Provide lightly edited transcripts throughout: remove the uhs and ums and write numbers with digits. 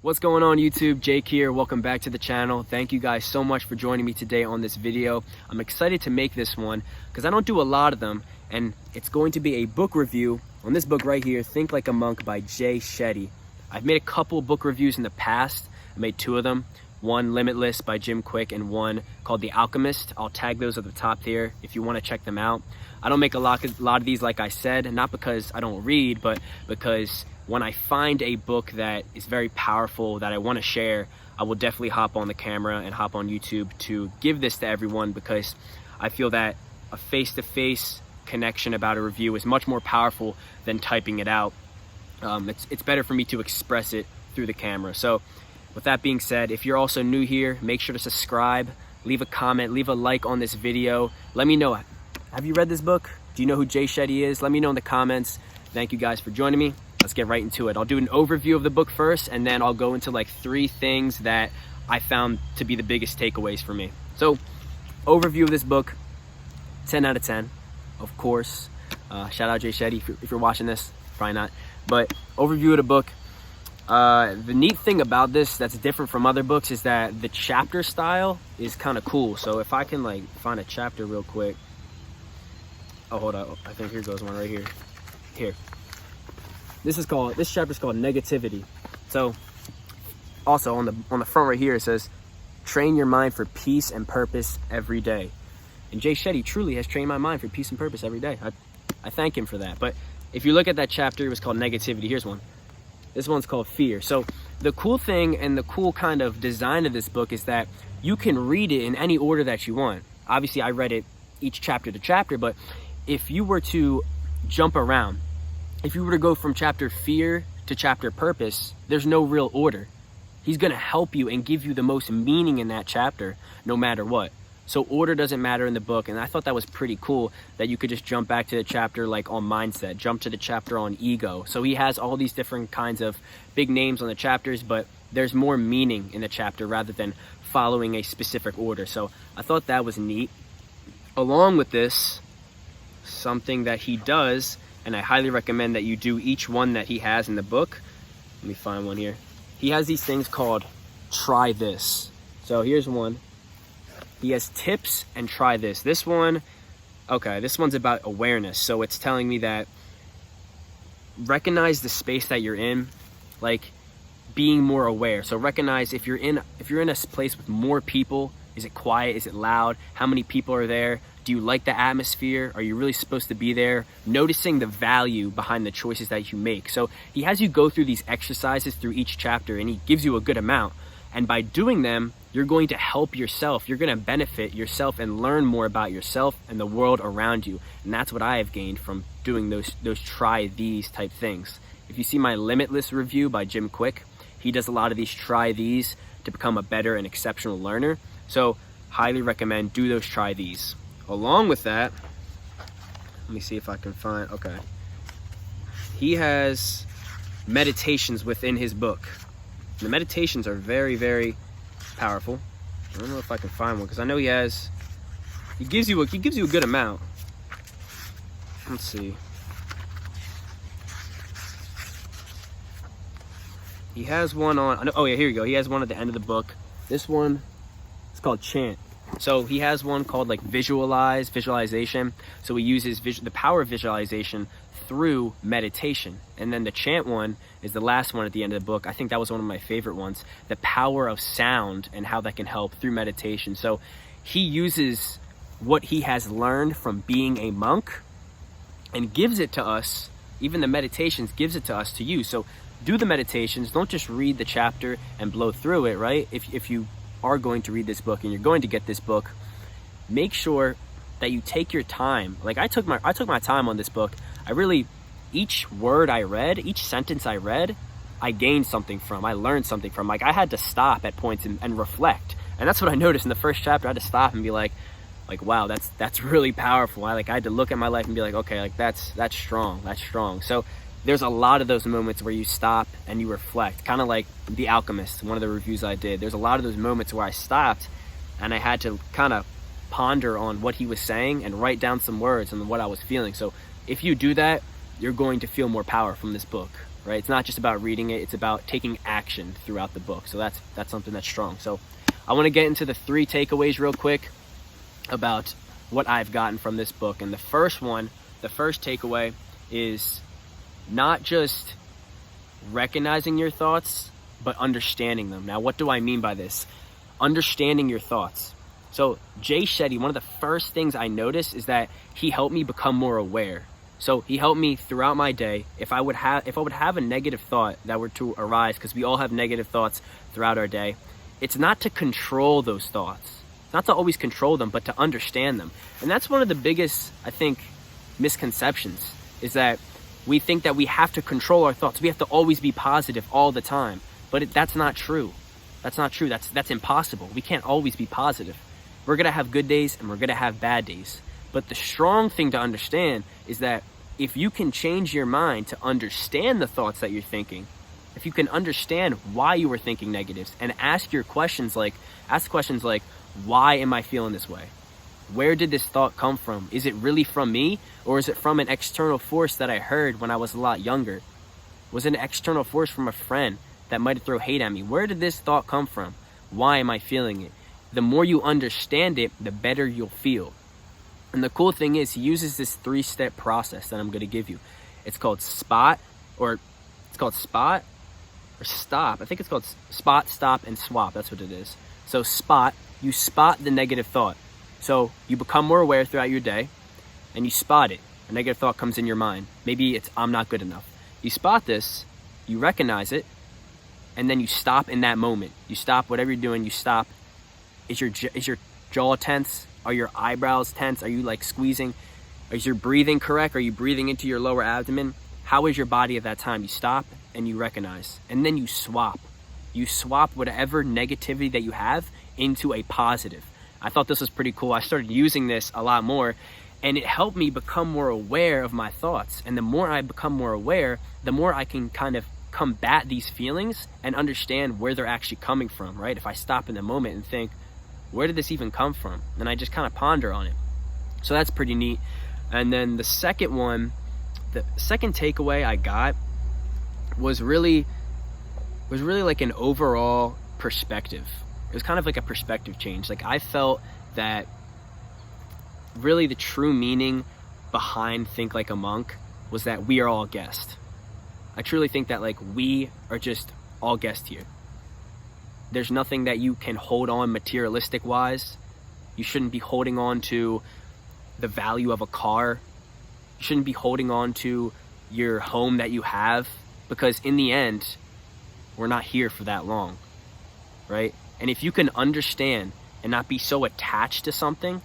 What's going on YouTube? Jake here. Welcome back to the channel. Thank you guys so much for joining me today on this video. I'm excited to make this one because I don't do a lot of them, and it's going to be a book review on this book right here, Think Like a Monk by Jay Shetty. I've made a couple book reviews in the past. I made two of them. One, Limitless by Jim Quick, and one called The Alchemist. I'll tag those at the top there if you want to check them out. I don't make a lot of these, like I said, not because I don't read, but because when I find a book that is very powerful that I want to share, I will definitely hop on the camera and hop on YouTube to give this to everyone, because I feel that a face-to-face connection about a review is much more powerful than typing it out. It's better for me to express it through the camera. So with that being said, if you're also new here, make sure to subscribe, leave a comment, leave a like on this video. Let me know, have you read this book? Do you know who Jay Shetty is? Let me know in the comments. Thank you guys for joining me. Let's get right into it. I'll do an overview of the book first, and then I'll go into like 3 things that I found to be the biggest takeaways for me. So, overview of this book, 10 out of 10, of course. Shout out Jay Shetty if you're watching this, probably not. But overview of the book. The neat thing about this that's different from other books is that the chapter style is kind of cool. So if I can like find a chapter real quick. Oh, hold up. I think here goes one right here. Here. This chapter is called Negativity. So also on the front right here, it says, train your mind for peace and purpose every day. And Jay Shetty truly has trained my mind for peace and purpose every day. I thank him for that. But if you look at that chapter, it was called Negativity. Here's one. This one's called Fear. So the cool thing and the cool kind of design of this book is that you can read it in any order that you want. Obviously, I read it each chapter to chapter, but if you were to jump around, if you were to go from chapter Fear to chapter Purpose, there's no real order. He's going to help you and give you the most meaning in that chapter, no matter what. So order doesn't matter in the book, and I thought that was pretty cool that you could just jump back to the chapter like on mindset, jump to the chapter on ego. So he has all these different kinds of big names on the chapters, but there's more meaning in the chapter rather than following a specific order. So I thought that was neat. Along with this, something that he does, and I highly recommend that you do each one that he has in the book. Let me find one here. He has these things called try this. So here's one. He has tips and try this. This one, okay, this one's about awareness. So it's telling me that recognize the space that you're in, like being more aware. So recognize if you're in a place with more people, is it quiet? Is it loud? How many people are there? Do you like the atmosphere? Are you really supposed to be there? Noticing the value behind the choices that you make. So he has you go through these exercises through each chapter, and he gives you a good amount. And by doing them, you're going to help yourself. You're going to benefit yourself and learn more about yourself and the world around you. And that's what I have gained from doing those try these type things. If you see my Limitless review by Jim Quick, he does a lot of these try these to become a better and exceptional learner. So highly recommend do those try these. Along with that, let me see if I can find, okay. He has meditations within his book. The meditations are very, very powerful. I don't know if I can find one because I know he gives you a good amount. Let's see. He has one on, oh yeah, here you go. He has one at the end of the book. This one, it's called Chant. So he has one called like visualization. So he uses the power of visualization through meditation. And then the chant one is the last one at the end of the book. I think that was one of my favorite ones, the power of sound and how that can help through meditation. So he uses what he has learned from being a monk and gives it to us. Even the meditations gives it to us to use. So do the meditations. Don't just read the chapter and blow through it, right? If you are going to read this book and you're going to get this book, make sure that you take your time. Like I took my time on this book. Each word I read, each sentence I read, I gained something from, I learned something from. Like I had to stop at points and reflect. And that's what I noticed in the first chapter. I had to stop and be like wow, that's really powerful. I had to look at my life and be like, okay, like that's strong. So there's a lot of those moments where you stop and you reflect, kind of like The Alchemist, one of the reviews I did. There's a lot of those moments where I stopped and I had to kind of ponder on what he was saying and write down some words and what I was feeling. So if you do that, you're going to feel more power from this book, right? It's not just about reading it, it's about taking action throughout the book. So that's something that's strong. So I want to get into the 3 takeaways real quick about what I've gotten from this book. And the first takeaway is not just recognizing your thoughts, but understanding them. Now, what do I mean by this? Understanding your thoughts. So Jay Shetty, one of the first things I noticed is that he helped me become more aware. So he helped me throughout my day. If I would have a negative thought that were to arise, because we all have negative thoughts throughout our day, it's not to control those thoughts. It's not to always control them, but to understand them. And that's one of the biggest, I think, misconceptions, is that we think that we have to control our thoughts. We have to always be positive all the time. But that's not true. That's not true. That's impossible. We can't always be positive. We're going to have good days and we're going to have bad days. But the strong thing to understand is that if you can change your mind to understand the thoughts that you're thinking, if you can understand why you were thinking negatives and ask questions like, why am I feeling this way? Where did this thought come from? Is it really from me, or is it from an external force that I heard when I was a lot younger? Was it an external force from a friend that might throw hate at me? Where did this thought come from? Why am I feeling it? The more you understand it, the better you'll feel. And the cool thing is, he uses this 3-step process that I'm going to give you. It's called spot or stop. I think it's called spot, stop, and swap. That's what it is. So spot, you spot the negative thought. So you become more aware throughout your day and you spot it. A negative thought comes in your mind. Maybe it's, I'm not good enough. You spot this, you recognize it, and then you stop in that moment. You stop whatever you're doing, you stop. Is your jaw tense? Are your eyebrows tense? Are you like squeezing? Is your breathing correct? Are you breathing into your lower abdomen? How is your body at that time? You stop and you recognize. And then you swap. You swap whatever negativity that you have into a positive. I thought this was pretty cool. I started using this a lot more, and it helped me become more aware of my thoughts. And the more I become more aware, the more I can kind of combat these feelings and understand where they're actually coming from, right? If I stop in the moment and think, where did this even come from? And I just kind of ponder on it. So that's pretty neat. And then the second takeaway I got was really like an overall perspective. It was kind of like a perspective change. Like, I felt that really the true meaning behind Think Like a Monk was that we are all guests. I truly think that, like, we are just all guests here. There's nothing that you can hold on materialistic wise. You shouldn't be holding on to the value of a car. You shouldn't be holding on to your home that you have, because in the end, we're not here for that long, right? And if you can understand and not be so attached to something,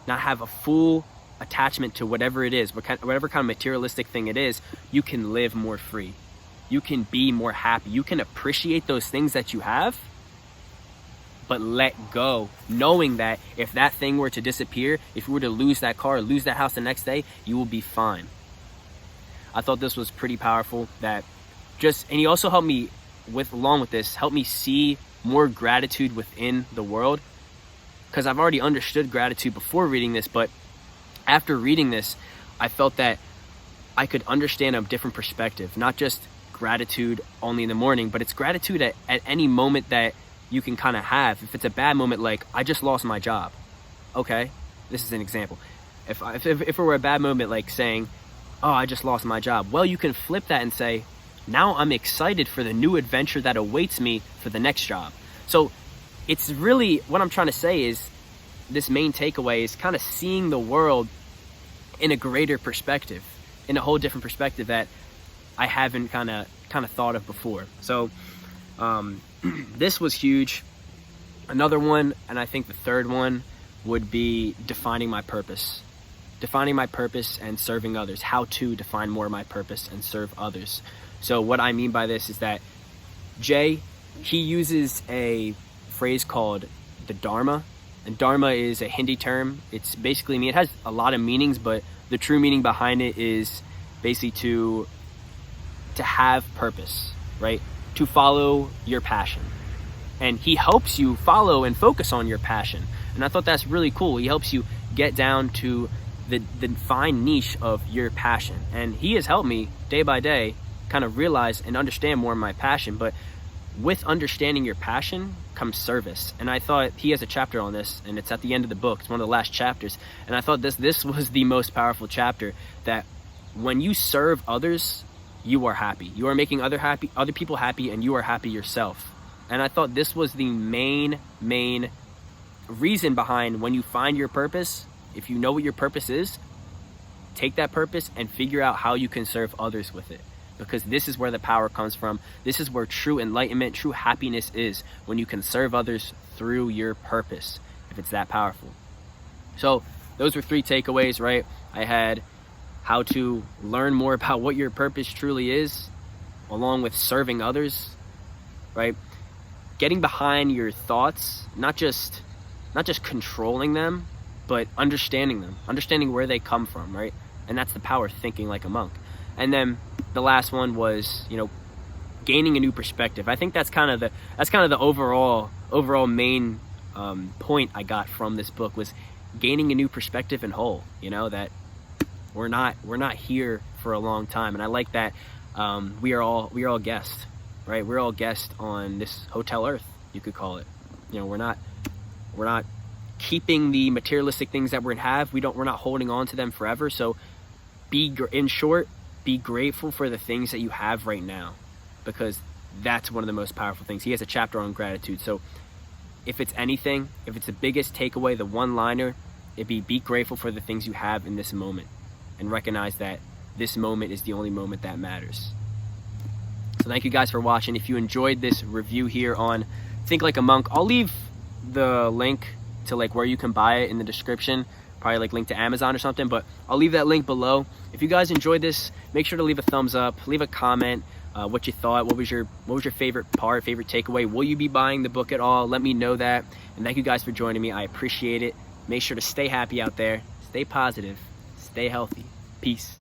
not have a full attachment to whatever it is, whatever kind of materialistic thing it is, you can live more free. You can be more happy. You can appreciate those things that you have, but let go, knowing that if that thing were to disappear, if you were to lose that car, lose that house the next day, you will be fine. I thought this was pretty powerful. And he also helped me help me see more gratitude within the world, because I've already understood gratitude before reading this, but after reading this, I felt that I could understand a different perspective, not just gratitude only in the morning, but it's gratitude at any moment that you can kind of have. If it's a bad moment, like, I just lost my job. Okay, this is an example. If it were a bad moment, like saying, oh, I just lost my job, well, you can flip that and say, now I'm excited for the new adventure that awaits me for the next job. So it's really, what I'm trying to say is, this main takeaway is kind of seeing the world in a greater perspective, in a whole different perspective that I haven't kind of thought of before. So this was huge. Another one, and I think the third one, would be defining my purpose. Defining my purpose and serving others. How to define more of my purpose and serve others. So what I mean by this is that Jay, he uses a phrase called the Dharma. And Dharma is a Hindi term. It's basically, it has a lot of meanings, but the true meaning behind it is basically to have purpose, right? To follow your passion. And he helps you follow and focus on your passion. And I thought that's really cool. He helps you get down to the fine niche of your passion. And he has helped me day by day kind of realize and understand more of my passion. But with understanding your passion comes service. And I thought he has a chapter on this, and it's at the end of the book. It's one of the last chapters. And I thought this was the most powerful chapter, that when you serve others, you are happy. You are making other people happy, and you are happy yourself. And I thought this was the main reason behind, when you find your purpose, if you know what your purpose is, take that purpose and figure out how you can serve others with it. Because this is where the power comes from. This is where true enlightenment, true happiness is, when you can serve others through your purpose, if it's that powerful. So those were 3 takeaways, right? I had how to learn more about what your purpose truly is, along with serving others, right? Getting behind your thoughts, not just controlling them, but understanding them, understanding where they come from, right? And that's the power of thinking like a monk. And then the last one was, gaining a new perspective. I think that's kind of the overall main point I got from this book, was gaining a new perspective and whole. That we're not here for a long time. And I like that we are all guests, right? We're all guests on this Hotel Earth, you could call it. We're not keeping the materialistic things that we have. We're not holding on to them forever. So in short, be grateful for the things that you have right now, because that's one of the most powerful things. He has a chapter on gratitude. So if it's anything, if it's the biggest takeaway, the one-liner, it'd be grateful for the things you have in this moment, and recognize that this moment is the only moment that matters. So thank you guys for watching. If you enjoyed this review here on Think Like a Monk, I'll leave the link to where you can buy it in the description, probably link to Amazon or something, but I'll leave that link below. If you guys enjoyed this, make sure to leave a thumbs up, leave a comment, what you thought, what was your favorite part, favorite takeaway. Will you be buying the book at all? Let me know that. And thank you guys for joining me. I appreciate it. Make sure to stay happy out there, stay positive, stay healthy. Peace.